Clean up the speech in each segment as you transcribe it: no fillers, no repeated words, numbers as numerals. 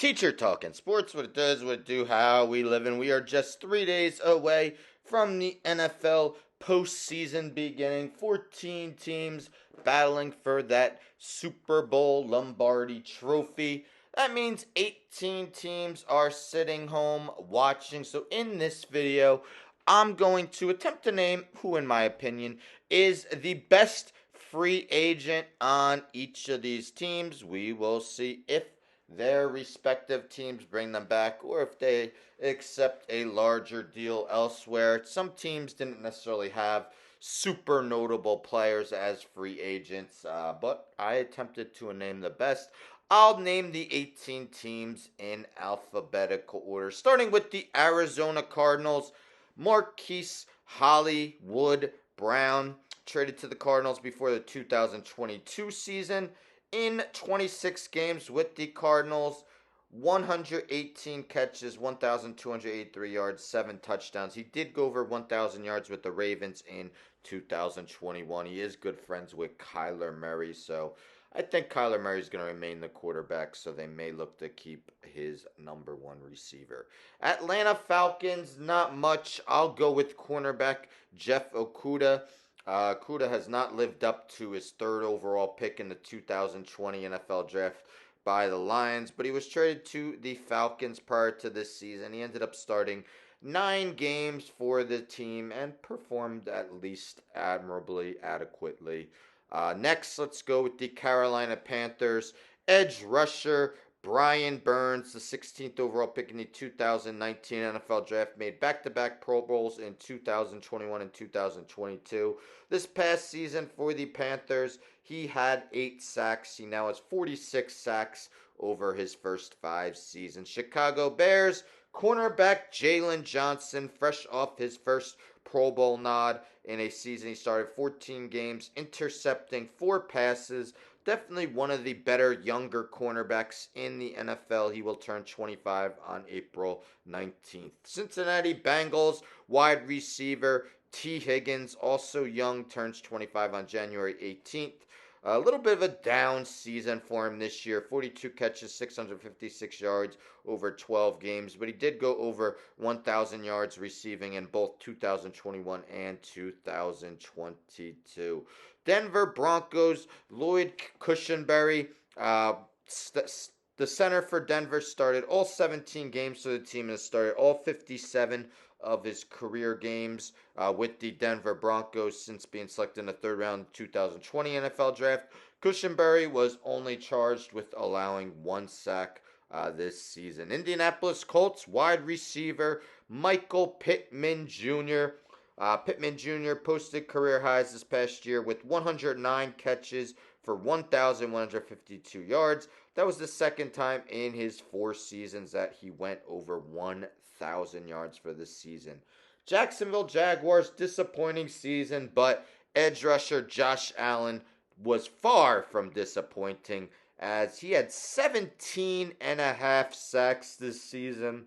Teacher Talking Sports, what it does, what it do, how we live, and we are just 3 days away from the NFL postseason beginning. 14 teams battling for that Super Bowl Lombardi trophy. That means 18 teams are sitting home watching. So in this video, I'm going to attempt to name who, in my opinion, is the best free agent on each of these teams. We will see if their respective teams bring them back or if they accept a larger deal elsewhere. Some teams didn't necessarily have super notable players as free agents, but I attempted to name the best. I'll name the 18 teams in alphabetical order, starting with the Arizona Cardinals. Marquise Hollywood Brown traded to the Cardinals before the 2022 season. In 26 games with the Cardinals, 118 catches, 1,283 yards, 7 touchdowns. He did go over 1,000 yards with the Ravens in 2021. He is good friends with Kyler Murray, so I think Kyler Murray is going to remain the quarterback, so they may look to keep his number one receiver. Atlanta Falcons, not much. I'll go with cornerback Jeff Okudah. Okudah has not lived up to his third overall pick in the 2020 NFL Draft by the Lions, but he was traded to the Falcons prior to this season. He ended up starting 9 games for the team and performed at least admirably, adequately. Next, let's go with the Carolina Panthers. Edge rusher Brian Burns, the 16th overall pick in the 2019 NFL Draft, made back-to-back Pro Bowls in 2021 and 2022. This past season for the Panthers, he had 8 sacks. He now has 46 sacks over his first 5 seasons. Chicago Bears cornerback Jalen Johnson, fresh off his first Pro Bowl nod in a season. He started 14 games, intercepting 4 passes. Definitely one of the better younger cornerbacks in the NFL. He will turn 25 on April 19th. Cincinnati Bengals wide receiver T. Higgins, also young, turns 25 on January 18th. A little bit of a down season for him this year. 42 catches, 656 yards over 12 games. But he did go over 1,000 yards receiving in both 2021 and 2022. Denver Broncos, Lloyd Cushenberry, the center for Denver, started all 17 games for the team and has started all 57 of his career games with the Denver Broncos since being selected in the third round 2020 NFL Draft. Cushenberry was only charged with allowing 1 sack this season. Indianapolis Colts wide receiver Michael Pittman Jr. Pittman Jr. posted career highs this past year with 109 catches for 1,152 yards. That was the second time in his 4 seasons that he went over 1,000 yards for the season. Jacksonville Jaguars, disappointing season, but edge rusher Josh Allen was far from disappointing as he had 17 and a half sacks this season,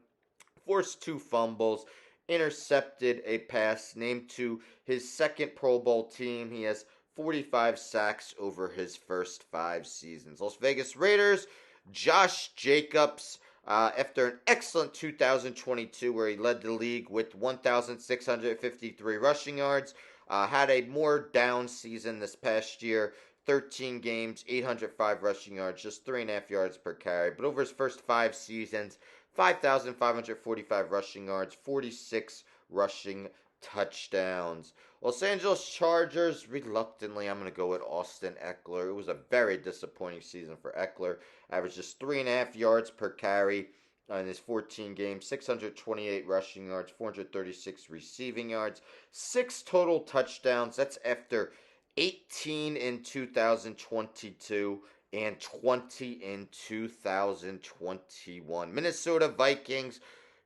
forced 2 fumbles, intercepted a pass, named to his second Pro Bowl team. He has 45 sacks over his first 5 seasons. Las Vegas Raiders, Josh Jacobs, after an excellent 2022 where he led the league with 1,653 rushing yards, had a more down season this past year. 13 games, 805 rushing yards, just 3.5 yards per carry. But over his first 5 seasons, 5,545 rushing yards, 46 rushing touchdowns. Los Angeles Chargers, reluctantly, I'm going to go with Austin Ekeler. It was a very disappointing season for Ekeler. Averaged just 3.5 yards per carry in his 14 games, 628 rushing yards, 436 receiving yards, 6 total touchdowns. That's after 18 in 2022 and 20 in 2021. Minnesota Vikings,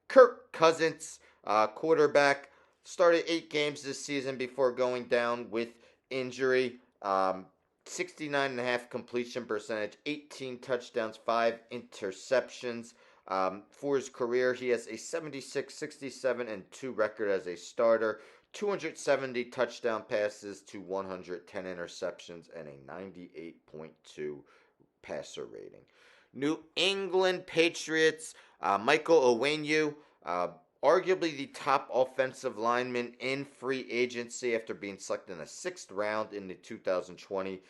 Kirk Cousins, quarterback, started 8 games this season before going down with injury. 69.5 completion percentage, 18 touchdowns, 5 interceptions. For his career, he has a 76, 67, and 2 record as a starter. 270 touchdown passes to 110 interceptions and a 98.2 passer rating. New England Patriots, Michael Onwenu, uh, arguably the top offensive lineman in free agency after being selected in the 6th round in the 2020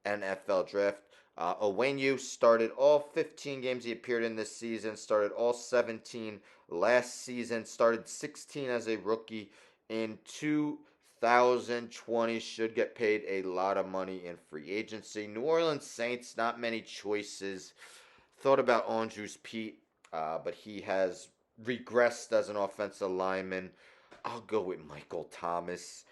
NFL Draft. Onwenu started all 15 games he appeared in this season, started all 17 last season, started 16 as a rookie in 2020. Should get paid a lot of money in free agency. New Orleans Saints, not many choices. Thought about Andrews Pete, but he has regressed as an offensive lineman. I'll go with Michael Thomas.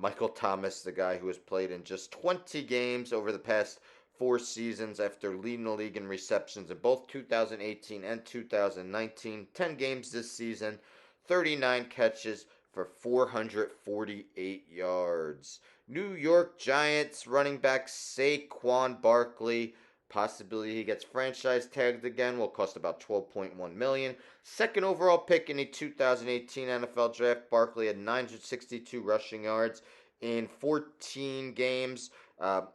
Michael Thomas, the guy who has played in just 20 games over the past 4 seasons after leading the league in receptions in both 2018 and 2019. 10 games this season, 39 catches for 448 yards. New York Giants running back Saquon Barkley. Possibly he gets franchise tagged again. Will cost about $12.1 million. Second overall pick in the 2018 NFL Draft. Barkley had 962 rushing yards in 14 games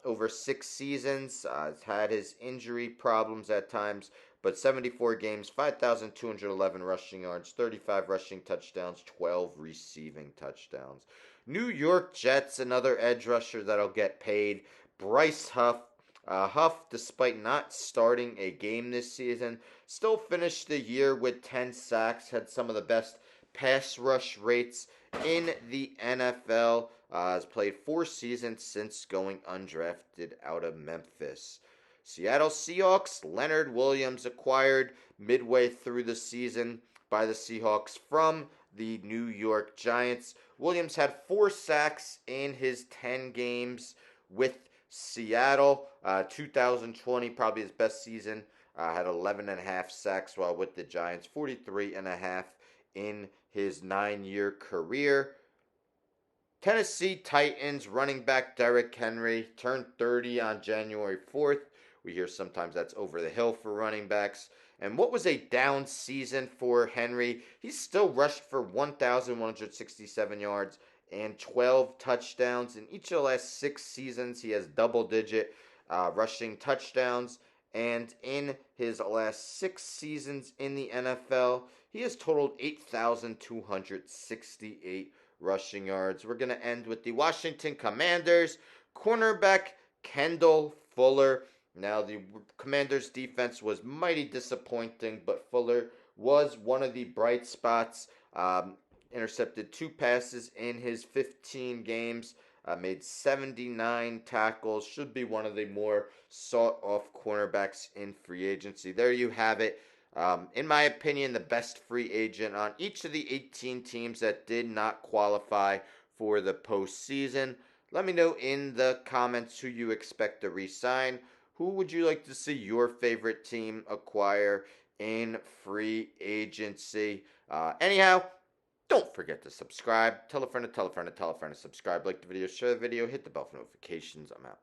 over 6 seasons. Has had his injury problems at times, but 74 games, 5,211 rushing yards, 35 rushing touchdowns, 12 receiving touchdowns. New York Jets, another edge rusher that'll get paid. Bryce Huff. Huff, despite not starting a game this season, still finished the year with 10 sacks, had some of the best pass rush rates in the NFL. Has played 4 seasons since going undrafted out of Memphis. Seattle Seahawks, Leonard Williams acquired midway through the season by the Seahawks from the New York Giants. Williams had 4 sacks in his 10 games with Seattle. 2020, probably his best season. Had 11.5 sacks while with the Giants, 43.5 in his 9-year career. Tennessee Titans running back Derrick Henry turned 30 on January 4th. We hear sometimes that's over the hill for running backs. And what was a down season for Henry? He still rushed for 1,167 yards and 12 touchdowns. In each of the last 6 seasons, he has double-digit rushing touchdowns. And in his last 6 seasons in the NFL, he has totaled 8,268 rushing yards. We're going to end with the Washington Commanders. Cornerback Kendall Fuller. Now, the Commanders' defense was mighty disappointing, but Fuller was one of the bright spots. Intercepted 2 passes in his 15 games. Made 79 tackles. Should be one of the more sought-off cornerbacks in free agency. There you have it. In my opinion, the best free agent on each of the 18 teams that did not qualify for the postseason. Let me know in the comments who you expect to re-sign. Who would you like to see your favorite team acquire in free agency? Anyhow, don't forget to subscribe. Tell a friend to tell a friend to tell a friend to subscribe. Like the video, share the video, hit the bell for notifications. I'm out.